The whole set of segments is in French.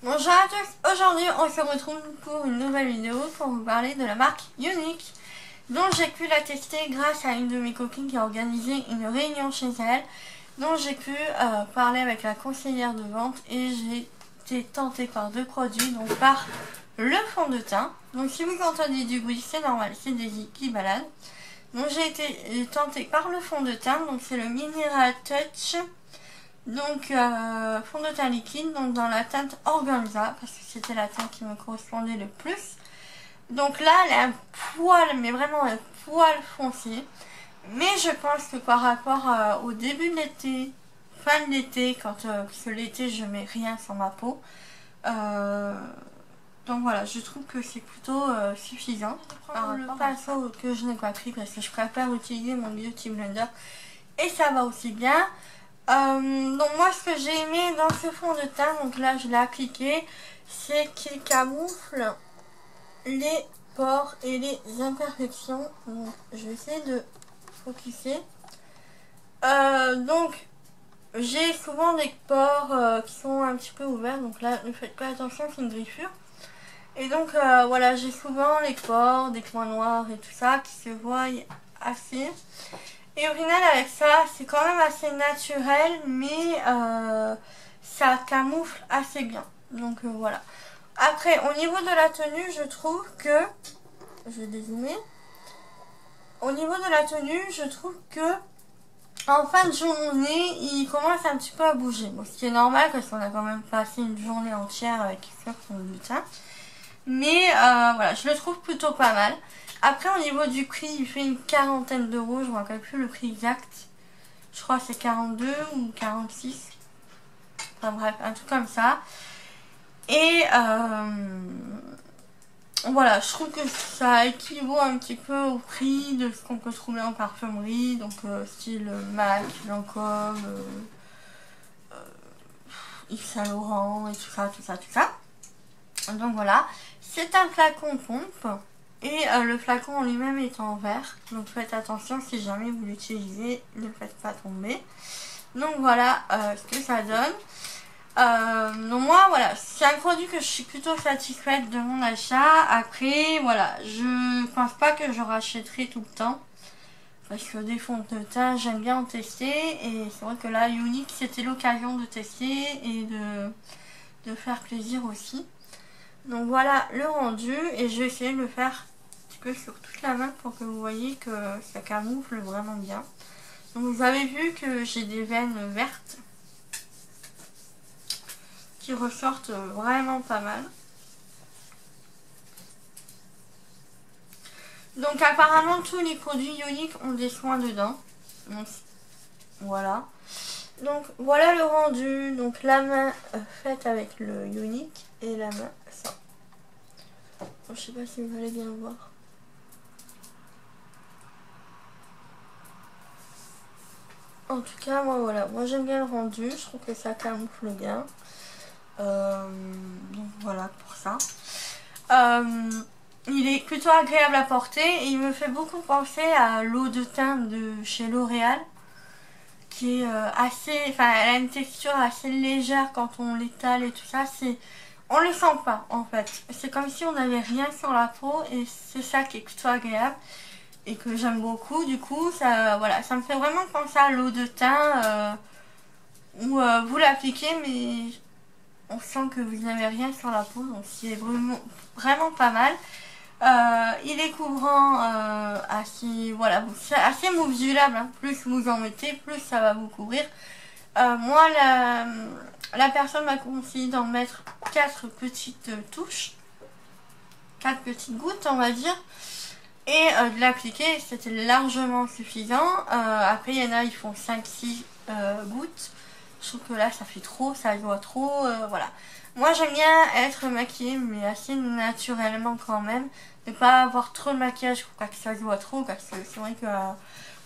Bonjour à tous, aujourd'hui on se retrouve pour une nouvelle vidéo pour vous parler de la marque Younique, dont j'ai pu la tester grâce à une de mes copines qui a organisé une réunion chez elle, dont j'ai pu parler avec la conseillère de vente et j'ai été tentée par deux produits, donc par le fond de teint. Donc si vous entendez du bruit, c'est normal, c'est des qui baladent. Donc j'ai été tentée par le fond de teint, donc c'est le Mineral Touch. Donc fond de teint liquide, donc dans la teinte organza, parce que c'était la teinte qui me correspondait le plus. Donc là elle a un poil, mais vraiment un poil foncé. Mais je pense que par rapport au début de l'été, fin de l'été, parce que l'été je mets rien sur ma peau. Donc voilà, je trouve que c'est plutôt suffisant. Le pinceau que je n'ai pas pris parce que je préfère utiliser mon Beauty Blender et ça va aussi bien. Donc moi ce que j'ai aimé dans ce fond de teint, donc là je l'ai appliqué, c'est qu'il camoufle les pores et les imperfections. Donc je vais essayer de focuser. Donc j'ai souvent des pores qui sont un petit peu ouverts, donc là ne faites pas attention, c'est une griffure. Et donc voilà, j'ai souvent les pores, des points noirs et tout ça qui se voient assez. Et au final avec ça, c'est quand même assez naturel, mais ça camoufle assez bien. Donc voilà. Après, au niveau de la tenue, je trouve que... Je vais dézoomer. Au niveau de la tenue, je trouve que en fin de journée, il commence un petit peu à bouger. Bon, ce qui est normal parce qu'on a quand même passé une journée entière avec ce fond de teint. Mais voilà, je le trouve plutôt pas mal. Après au niveau du prix, il fait une quarantaine d'euros, je ne me rappelle plus le prix exact. Je crois que c'est 42 ou 46. Enfin bref, un truc comme ça. Et voilà, je trouve que ça équivaut un petit peu au prix de ce qu'on peut trouver en parfumerie. Donc style MAC, Lancôme, Yves Saint Laurent et tout ça, tout ça, tout ça. Donc voilà, c'est un flacon pompe. Et le flacon en lui-même est en verre, donc faites attention si jamais vous l'utilisez, ne le faites pas tomber. Donc voilà ce que ça donne. Donc moi voilà, c'est un produit que je suis plutôt satisfaite de mon achat. Après voilà, je pense pas que je rachèterai tout le temps. Parce que des fonds de teint, j'aime bien en tester. Et c'est vrai que là, Younique, c'était l'occasion de tester et de faire plaisir aussi. Donc voilà le rendu et je vais essayer de le faire un petit peu sur toute la main pour que vous voyez que ça camoufle vraiment bien. Donc vous avez vu que j'ai des veines vertes qui ressortent vraiment pas mal. Donc apparemment tous les produits Younique ont des soins dedans. Donc voilà. Donc voilà le rendu. Donc la main faite avec le Younique et la main sans. Je sais pas si vous allez bien voir. En tout cas, moi voilà, moi j'aime bien le rendu, je trouve que ça camoufle bien. Donc voilà pour ça. Il est plutôt agréable à porter et il me fait beaucoup penser à l'eau de teint de chez L'Oréal. Qui est assez, enfin elle a une texture assez légère quand on l'étale et tout ça, on le sent pas en fait. C'est comme si on n'avait rien sur la peau et c'est ça qui est plutôt agréable et que j'aime beaucoup. Du coup, ça, voilà, ça me fait vraiment penser à l'eau de teint où vous l'appliquez mais on sent que vous n'avez rien sur la peau, donc c'est vraiment pas mal. Il est couvrant assez, voilà, c'est assez modulable, hein. Plus vous en mettez, plus ça va vous couvrir. Moi, la personne m'a conseillé d'en mettre 4 petites touches, 4 petites gouttes, on va dire, et de l'appliquer, c'était largement suffisant. Après, il y en a, ils font 5-6 gouttes. Je trouve que là, ça fait trop, ça doit trop, voilà. Moi j'aime bien être maquillée mais assez naturellement quand même. Ne pas avoir trop de maquillage pour pas que ça se voit trop. Parce que c'est vrai que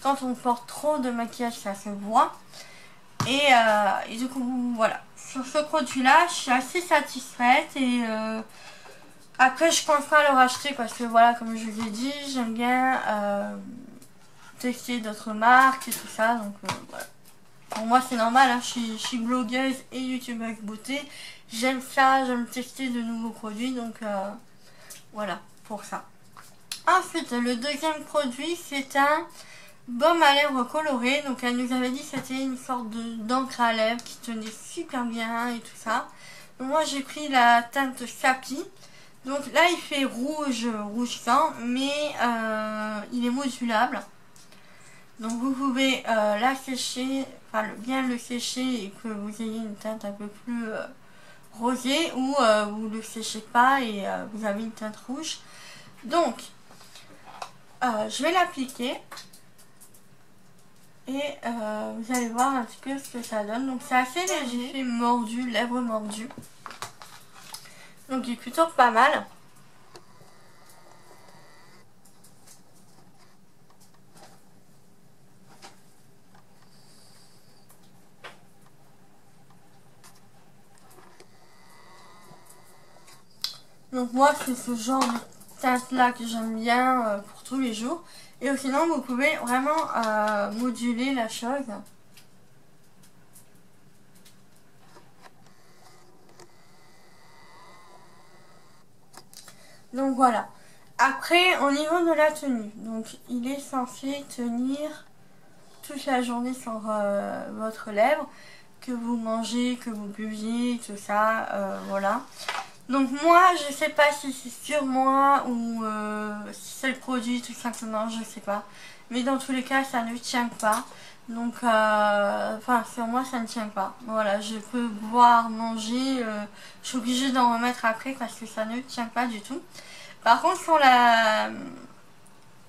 quand on porte trop de maquillage ça se voit. Et du coup voilà. Sur ce produit là je suis assez satisfaite. Et après je pense pas le racheter parce que voilà comme je vous ai dit j'aime bien tester d'autres marques et tout ça. Donc voilà. Pour moi c'est normal, hein, je suis blogueuse et youtubeuse beauté. J'aime ça, j'aime tester de nouveaux produits, donc voilà pour ça. Ensuite, le deuxième produit, c'est un baume à lèvres coloré. Donc elle nous avait dit que c'était une sorte d'encre à lèvres qui tenait super bien et tout ça. Donc moi j'ai pris la teinte Sapi. Donc là il fait rouge sang, mais il est modulable. Donc vous pouvez la sécher, enfin bien le sécher et que vous ayez une teinte un peu plus rosée, ou vous le séchez pas et vous avez une teinte rouge. Donc je vais l'appliquer et vous allez voir un petit peu ce que ça donne. Donc c'est assez léger, fait mordu, lèvres mordues. Donc il est plutôt pas mal. Donc moi c'est ce genre de teinte là que j'aime bien pour tous les jours. Et sinon vous pouvez vraiment moduler la chose. Donc voilà. Après au niveau de la tenue, donc il est censé tenir toute la journée sur votre lèvre, que vous mangez, que vous buviez, tout ça, voilà. Donc moi je sais pas si c'est sur moi ou si c'est le produit tout simplement, je sais pas. Mais dans tous les cas ça ne tient pas. Donc enfin sur moi ça ne tient pas. Voilà, je peux boire, manger, je suis obligée d'en remettre après parce que ça ne tient pas du tout. Par contre sur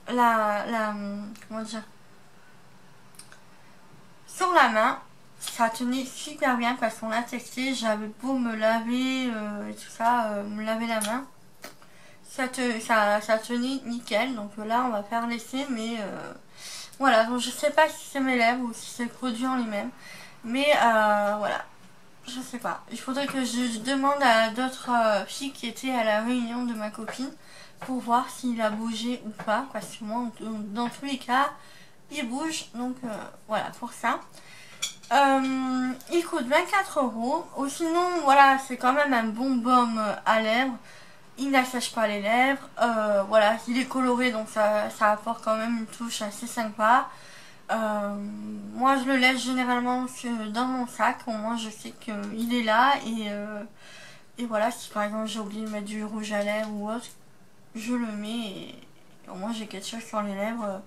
comment dire, sur la main, ça tenait super bien parce qu'on l'a testé. J'avais beau me laver et tout ça, me laver la main, ça tenait nickel. Donc là on va faire l'essai, mais voilà. Donc je sais pas si c'est mes lèvres ou si c'est le produit en lui-même, mais voilà, je sais pas. Il faudrait que je demande à d'autres filles qui étaient à la réunion de ma copine pour voir s'il a bougé ou pas, parce que moi dans tous les cas il bouge. Donc voilà pour ça. Il coûte 24 €. Ou sinon, voilà, c'est quand même un bon baume à lèvres. Il n'assèche pas les lèvres. Voilà, il est coloré, donc ça apporte quand même une touche assez sympa. Moi, je le laisse généralement dans mon sac. Au moins, je sais qu'il est là. Et voilà, si par exemple j'ai oublié de mettre du rouge à lèvres ou autre, je le mets et au moins j'ai quelque chose sur les lèvres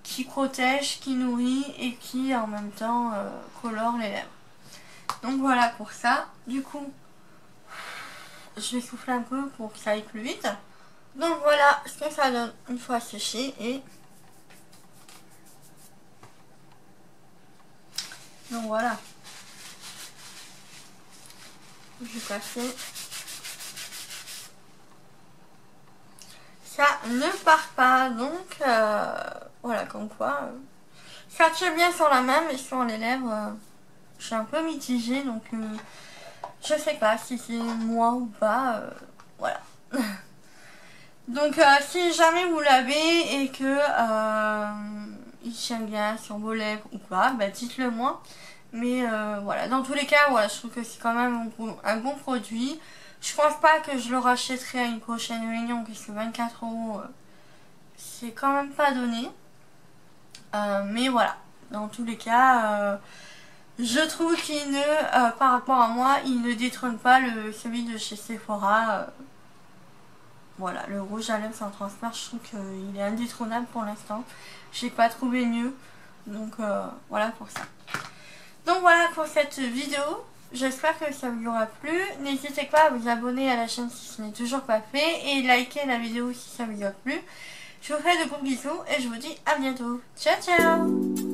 qui protège, qui nourrit et qui en même temps colore les lèvres. Donc voilà pour ça. Du coup, je vais souffler un peu pour que ça aille plus vite. Donc voilà ce que ça donne une fois séché. Et donc voilà, je vais passer. Ça ne part pas, donc voilà, comme quoi ça tient bien sur la main, mais sur les lèvres je suis un peu mitigée, donc je sais pas si c'est moi ou pas, voilà. Donc si jamais vous l'avez et que il tient bien sur vos lèvres ou pas, bah dites-le moi. Mais voilà, dans tous les cas, voilà, je trouve que c'est quand même un bon produit. Je pense pas que je le rachèterai à une prochaine réunion, puisque 24 €, c'est quand même pas donné. Mais voilà, dans tous les cas, je trouve qu'il ne, par rapport à moi, il ne détrône pas celui de chez Sephora. Voilà, le rouge à lèvres sans transfert, je trouve qu'il est indétrônable pour l'instant. J'ai pas trouvé mieux. Donc voilà pour ça. Donc voilà pour cette vidéo. J'espère que ça vous aura plu. N'hésitez pas à vous abonner à la chaîne si ce n'est toujours pas fait. Et liker la vidéo si ça vous a plu. Je vous fais de gros bisous et je vous dis à bientôt. Ciao ciao.